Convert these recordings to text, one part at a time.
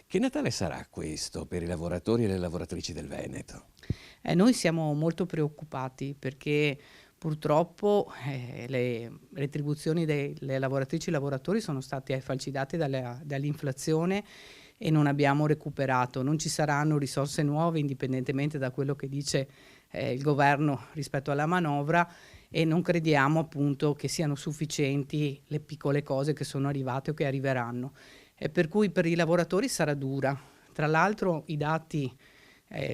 Che Natale sarà questo per i lavoratori e le lavoratrici del Veneto? Noi siamo molto preoccupati perché purtroppo, le retribuzioni delle lavoratrici e lavoratori sono state falcidiate dall'inflazione e non abbiamo recuperato. Non ci saranno risorse nuove indipendentemente da quello che dice, il governo rispetto alla manovra e non crediamo appunto che siano sufficienti le piccole cose che sono arrivate o che arriveranno. E per cui per i lavoratori sarà dura. Tra l'altro i dati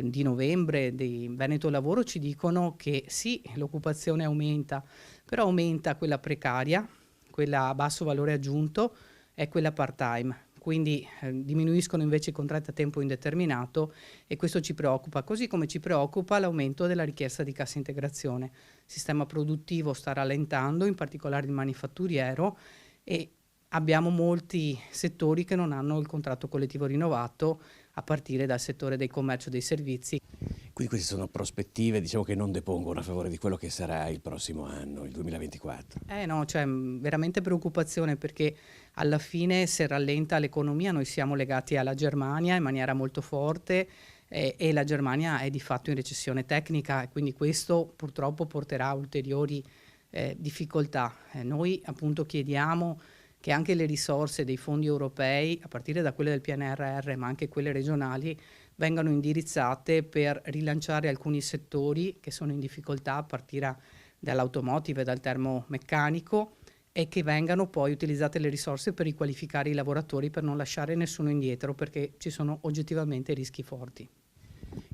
di novembre di Veneto Lavoro ci dicono che sì, l'occupazione aumenta, però aumenta quella precaria, quella a basso valore aggiunto e quella part-time. Quindi diminuiscono invece i contratti a tempo indeterminato e questo ci preoccupa, così come ci preoccupa l'aumento della richiesta di cassa integrazione. Il sistema produttivo sta rallentando, in particolare il manifatturiero, e abbiamo molti settori che non hanno il contratto collettivo rinnovato, a partire dal settore del commercio e dei servizi. Quindi queste sono prospettive, diciamo, che non depongono a favore di quello che sarà il prossimo anno, il 2024. Eh no, cioè veramente preoccupazione perché alla fine se rallenta l'economia noi siamo legati alla Germania in maniera molto forte e la Germania è di fatto in recessione tecnica e quindi questo purtroppo porterà a ulteriori difficoltà. Noi appunto chiediamo che anche le risorse dei fondi europei, a partire da quelle del PNRR, ma anche quelle regionali, vengano indirizzate per rilanciare alcuni settori che sono in difficoltà, a partire dall'automotive e dal termomeccanico, e che vengano poi utilizzate le risorse per riqualificare i lavoratori per non lasciare nessuno indietro, perché ci sono oggettivamente rischi forti.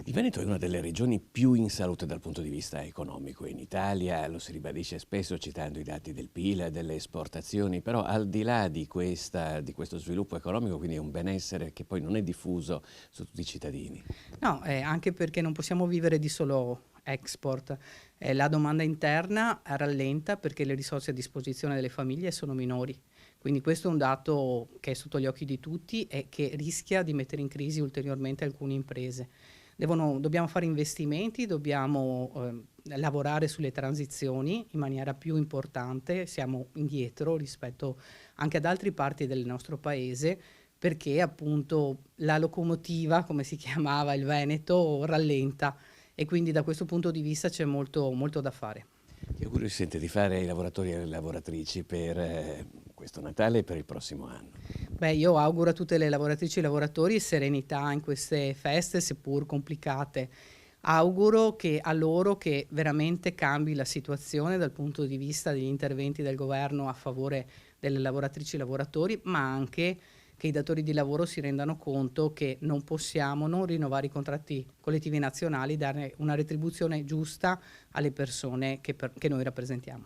Il Veneto è una delle regioni più in salute dal punto di vista economico in Italia, lo si ribadisce spesso citando i dati del PIL e delle esportazioni, però al di là di questo sviluppo economico, quindi è un benessere che poi non è diffuso su tutti i cittadini. No, anche perché non possiamo vivere di solo export. La domanda interna rallenta perché le risorse a disposizione delle famiglie sono minori. Quindi questo è un dato che è sotto gli occhi di tutti e che rischia di mettere in crisi ulteriormente alcune imprese. Dobbiamo fare investimenti, dobbiamo lavorare sulle transizioni in maniera più importante, siamo indietro rispetto anche ad altre parti del nostro paese perché appunto la locomotiva, come si chiamava il Veneto, rallenta e quindi da questo punto di vista c'è molto, molto da fare. Che auguri si sente di fare ai lavoratori e alle lavoratrici per questo Natale e per il prossimo anno? Beh, io auguro a tutte le lavoratrici e lavoratori serenità in queste feste, seppur complicate. Auguro che a loro che veramente cambi la situazione dal punto di vista degli interventi del governo a favore delle lavoratrici e lavoratori, ma anche che i datori di lavoro si rendano conto che non possiamo non rinnovare i contratti collettivi nazionali, dare una retribuzione giusta alle persone che noi rappresentiamo.